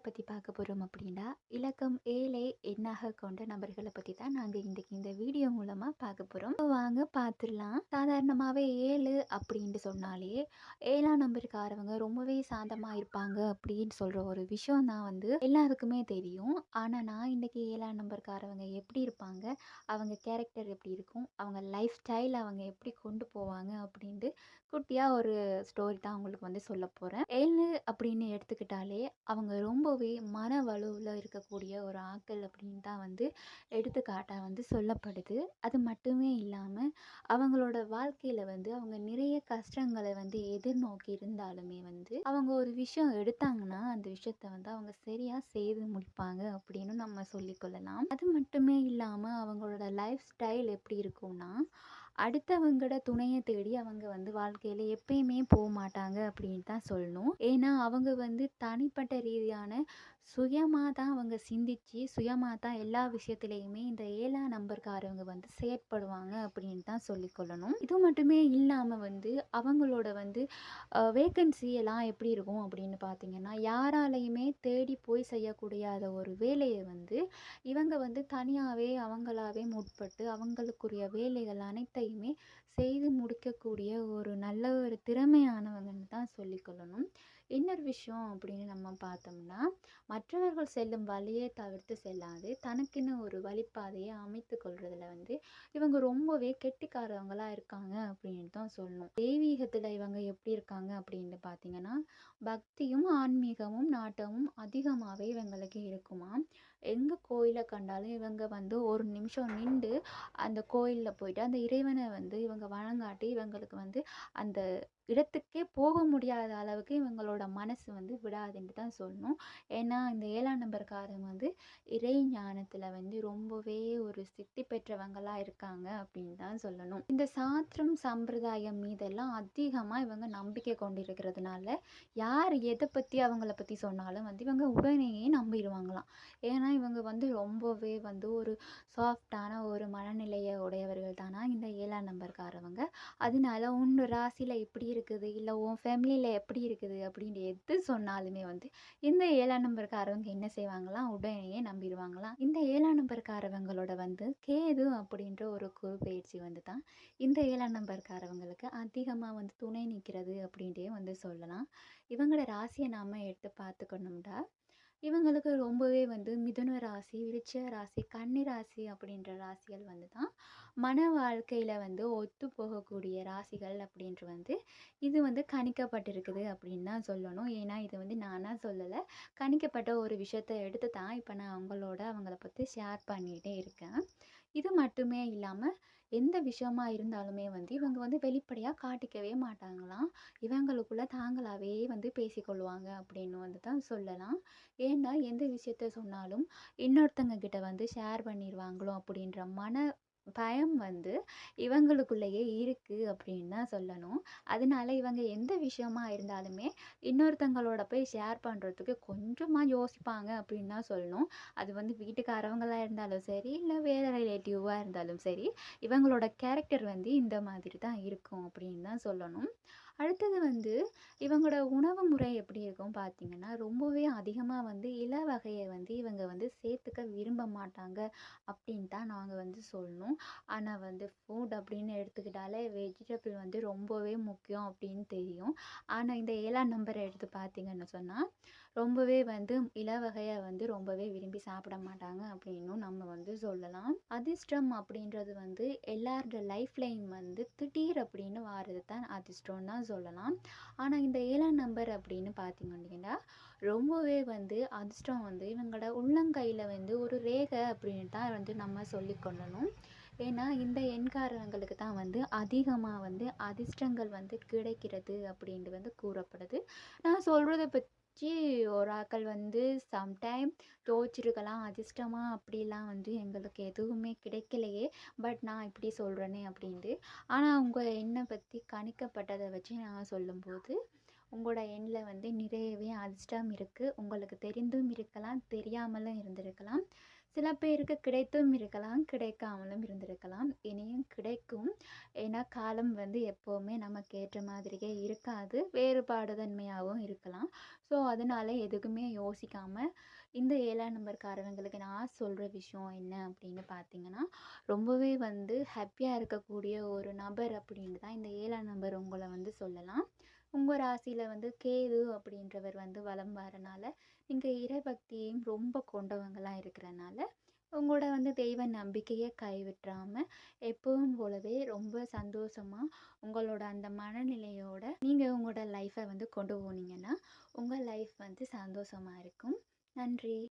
பத்தி பார்க்க போறோம் அப்படின்னா, இலக்கம் 7ஐ எண்ணாக கொண்ட நபர்கள பத்தி தான் நாங்க இன்னைக்கு இந்த வீடியோ மூலமா பார்க்க போறோம். வாங்க பார்த்துடலாம். சாதாரணமாவே 7 அப்படின்ட்டு சொன்னாலே, 7ஆம் நம்பர்காரவங்க ரொம்பவே சாந்தமா இருப்பாங்க அப்படின்னு சொல்ற ஒரு விஷயம் தான் வந்து எல்லாருக்குமே தெரியும். ஆனா நான் இன்னைக்கு 7ஆம் நம்பர்காரவங்க எப்படி இருப்பாங்க? அவங்க கேரக்டர் எப்படி இருக்கும்? அவங்க லைஃப் ஸ்டைல் அவங்க எப்படி கொண்டு போவாங்க? அப்படின்ட்டு குட்டியா ஒரு ஸ்டோரி தான் உங்களுக்கு வந்து சொல்லப் போறேன். 7 அப்படின்னு எடுத்துக்கிட்டாலே, அவங்க ரொம்பவே மன வலுவுல இருக்கக்கூடிய ஒரு ஆட்கள் அப்படின்னு தான் வந்து எடுத்துக்காட்டா வந்து சொல்லப்படுது. அது மட்டுமே இல்லாம, அவங்களோட வாழ்க்கையில வந்து அவங்க நிறைய கஷ்டங்கள வந்து எதிர்நோக்கி இருந்தாலுமே வந்து, அவங்க ஒரு விஷயம் எடுத்தாங்கன்னா, அந்த விஷயத்த வந்து அவங்க சரியா செய்து முடிப்பாங்க அப்படின்னு நம்ம சொல்லிக்கொள்ளலாம். அது மட்டுமே இல்லாம அவங்களோட லைஃப் ஸ்டைல் எப்படி இருக்கும்னா, அடுத்தவங்களோட துணைய தேடி அவங்க வந்து வாழ்க்கையில எப்பயுமே போமாட்டாங்க அப்படின்னு தான் சொல்லணும். ஏன்னா, அவங்க வந்து தனிப்பட்ட ரீதியான சுயமா தான் அவங்க சிந்திச்சு, சுயமா தான் எல்லா விஷயத்திலயுமே இந்த 7ஆம் நம்பர்காரவங்க வந்து செயற்படுவாங்க அப்படின்னு தான் சொல்லிக்கொள்ளணும். இது மட்டுமே இல்லாம வந்து அவங்களோட வந்து வேக்கன்சி எல்லாம் எப்படி இருக்கும் அப்படின்னு பார்த்தீங்கன்னா, யாராலயுமே தேடி போய் செய்யக்கூடியாத ஒரு வேலைய வந்து இவங்க வந்து தனியாவே அவங்களாவே முற்பட்டு அவங்களுக்குரிய வேலைகள் அனைத்தையுமே செய்து முடிக்கக்கூடிய ஒரு நல்ல ஒரு திறமையானவங்கன்னு தான் சொல்லிக்கொள்ளணும். இன்னொரு விஷயம் அப்படின்னு நம்ம பார்த்தோம்னா, மற்றவர்கள் செல்லும் வழியை தவிர்த்து செல்லாது தனக்குன்னு ஒரு வழிப்பாதையை அமைத்து கொள்றதுல வந்து இவங்க ரொம்பவே கெட்டிக்காரவங்களா இருக்காங்க அப்படின்னு தான் சொல்லணும். தெய்வீகத்துல இவங்க எப்படி இருக்காங்க அப்படின்னு பார்த்தீங்கன்னா, பக்தியும் ஆன்மீகமும் நாட்டமும் அதிகமாவே இவங்களுக்கு இருக்குமா. எங்க கோயில கண்டாலும் இவங்க வந்து ஒரு நிமிஷம் நின்று அந்த கோயில்ல போயிட்டு அந்த இறைவனை வந்து இவங்க வணங்காட்டி இவங்களுக்கு வந்து அந்த இடத்துக்கே போக முடியாத அளவுக்கு இவங்களோட மனசு வந்து விடாதுன்னு தான் சொல்லணும். ஏன்னா இந்த 7ஆம் நம்பர்காரங்க வந்து இறை ஞானத்துல வந்து ரொம்பவே ஒரு சித்தி பெற்றவங்களா இருக்காங்க அப்படின்னு தான் சொல்லணும். இந்த சாஸ்திரம் சம்பிரதாயம் மீதெல்லாம் அதிகமா இவங்க நம்பிக்கை கொண்டிருக்கிறதுனால யார் எதை பத்தி அவங்கள பத்தி சொன்னாலும் வந்து இவங்க உடனேயே நம்பிடுவாங்களாம். ஏன்னா இவங்க வந்து ரொம்பவே வந்து ஒரு சாஃப்டான ஒரு மனநிலையை உடையவர்கள் தானா இந்த 7ஆம் நம்பர்காரவங்க. அதனால உன் ராசியில இப்படி இருக்குது, இல்லை உன் ஃபேமிலியில எப்படி இருக்குது அப்படின்னு எது சொன்னாலுமே வந்து இந்த 7ஆம் நம்பர்காரவங்க என்ன செய்வாங்களாம், உடனேயே நம்பிடுவாங்களாம். இந்த 7ஆம் நம்பர்காரவங்களோட வந்து கேது அப்படின்ற ஒரு குரு பயிற்சி வந்து தான் இந்த 7ஆம் நம்பர்காரவங்களுக்கு அதிகமாக வந்து துணை நிற்கிறது அப்படின்ட்டே வந்து சொல்லலாம். இவங்களோட ராசியை நாம எடுத்து பார்த்துக்கணும்டா, இவங்களுக்கு ரொம்பவே வந்து மிதுன ராசி, விருச்சிக ராசி, கன்னி ராசி அப்படின்ற ராசிகள் வந்து தான் மன வாழ்க்கையில வந்து ஒத்து போகக்கூடிய ராசிகள் அப்படின்ட்டு வந்து இது வந்து கணிக்கப்பட்டிருக்குது அப்படின்னு தான் சொல்லணும். ஏன்னா இது வந்து நானா சொல்லலை, கணிக்கப்பட்ட ஒரு விஷயத்த எடுத்து தான் இப்போ நான் அவங்கள பற்றி ஷேர் பண்ணிகிட்டே இருக்கேன். இது மட்டுமே இல்லாமல் எந்த விஷயமா இருந்தாலுமே வந்து இவங்க வந்து வெளிப்படையாக காட்டிக்கவே மாட்டாங்களாம். இவங்களுக்குள்ள தாங்களாவே வந்து பேசிக்கொள்வாங்க அப்படின்னு வந்து தான் சொல்லலாம். ஏன்னா எந்த விஷயத்த சொன்னாலும் இன்னொருத்தங்க கிட்ட வந்து ஷேர் பண்ணிடுவாங்களோ அப்படின்ற பயம் வந்து இவங்களுக்குள்ளேயே இருக்கு அப்படின்னு தான் சொல்லணும். அதனால இவங்க எந்த விஷயமா இருந்தாலுமே இன்னொருத்தங்களோட போய் ஷேர் பண்ணுறதுக்கு கொஞ்சமாக யோசிப்பாங்க அப்படின்னு தான் சொல்லணும். அது வந்து வீட்டுக்காரவங்களா இருந்தாலும் சரி, இல்லை வேற ரிலேட்டிவாக இருந்தாலும் சரி, இவங்களோட கேரக்டர் வந்து இந்த மாதிரி தான் இருக்கும் அப்படின்னு தான் சொல்லணும். அடுத்தது வந்து இவங்களோட உணவு முறை எப்படி இருக்கும் பார்த்தீங்கன்னா, ரொம்பவே அதிகமாக வந்து இலை வகையை வந்து இவங்க வந்து சேர்த்துக்க விரும்ப மாட்டாங்க அப்படின்னு தான் நாங்கள் வந்து சொல்லணும். ஆனால் வந்து ஃபுட் அப்படின்னு எடுத்துக்கிட்டாலே வெஜிடபிள் வந்து ரொம்பவே முக்கியம் அப்படின்னு தெரியும். ஆனால் இந்த 7ஆம் நம்பரை எடுத்து பார்த்தீங்கன்னு சொன்னால் ரொம்பவே வந்து இலை வகையை வந்து ரொம்பவே விரும்பி சாப்பிட மாட்டாங்க அப்படின்னும் நம்ம வந்து சொல்லலாம். அதிர்ஷ்டம் அப்படின்றது வந்து எல்லாரோட லைஃப்லையும் வந்து திடீர் அப்படின்னு வாரது தான் அதிர்ஷ்டம் தான் சொல்லலாம். ஆனால் இந்த 7ஆம் நம்பர் அப்படின்னு பார்த்தீங்கன்னா ரொம்பவே வந்து அதிர்ஷ்டம் வந்து இவங்களோட உள்ளங்கையில் வந்து ஒரு ரேகை அப்படின்னு தான் வந்து நம்ம சொல்லிக்கொள்ளணும். ஏன்னா இந்த எண்காரங்களுக்கு தான் வந்து அதிகமாக வந்து அதிர்ஷ்டங்கள் வந்து கிடைக்கிறது அப்படின்ட்டு வந்து கூறப்படுது. நான் சொல்கிறத பற்றி ஒரு ஆக்கள் வந்து சம்டைம் தோச்சிருக்கலாம், அதிர்ஷ்டமா அப்படிலாம் வந்து எங்களுக்கு எதுவுமே கிடைக்கலையே, பட் நான் இப்படி சொல்கிறேனே அப்படின்ட்டு. ஆனால் உங்கள் எண்ணை பற்றி கணிக்கப்பட்டதை வச்சு நான் சொல்லும்போது உங்களோட எண்ணில் வந்து நிறையவே அதிர்ஷ்டம் இருக்குது. உங்களுக்கு தெரிந்தும் இருக்கலாம், தெரியாமலும் இருந்திருக்கலாம். சில பேருக்கு கிடைத்தும் இருக்கலாம், கிடைக்காமலும் இருந்திருக்கலாம். இனியும் கிடைக்கும். ஏன்னா காலம் வந்து எப்பவுமே நமக்கு ஏற்ற மாதிரியே இருக்காது. வேறுபாடு தன்மையாவும் இருக்கலாம். ஸோ, அதனால எதுக்குமே யோசிக்காம, இந்த 7ஆம் நம்பர்காரவங்களுக்கு நான் சொல்ற விஷயம் என்ன அப்படின்னு பார்த்தீங்கன்னா, ரொம்பவே வந்து ஹேப்பியா இருக்கக்கூடிய ஒரு நபர் அப்படின்னு தான் இந்த 7ஆம் நம்பர் உங்கள வந்து சொல்லலாம். உங்க ராசியில வந்து கேது அப்படின்றவர் வந்து வலம் வரனால, நீங்க இறைபக்தியையும் ரொம்ப கொண்டவங்களா இருக்கிறனால, உங்களோட வந்து தெய்வ நம்பிக்கைய கைவிட்றாம, எப்பவும் போலவே ரொம்ப சந்தோஷமா, உங்களோட அந்த மனநிலையோட நீங்க உங்களோட லைஃப்ப வந்து கொண்டு போனீங்கன்னா, உங்க லைஃப் வந்து சந்தோஷமா இருக்கும். நன்றி.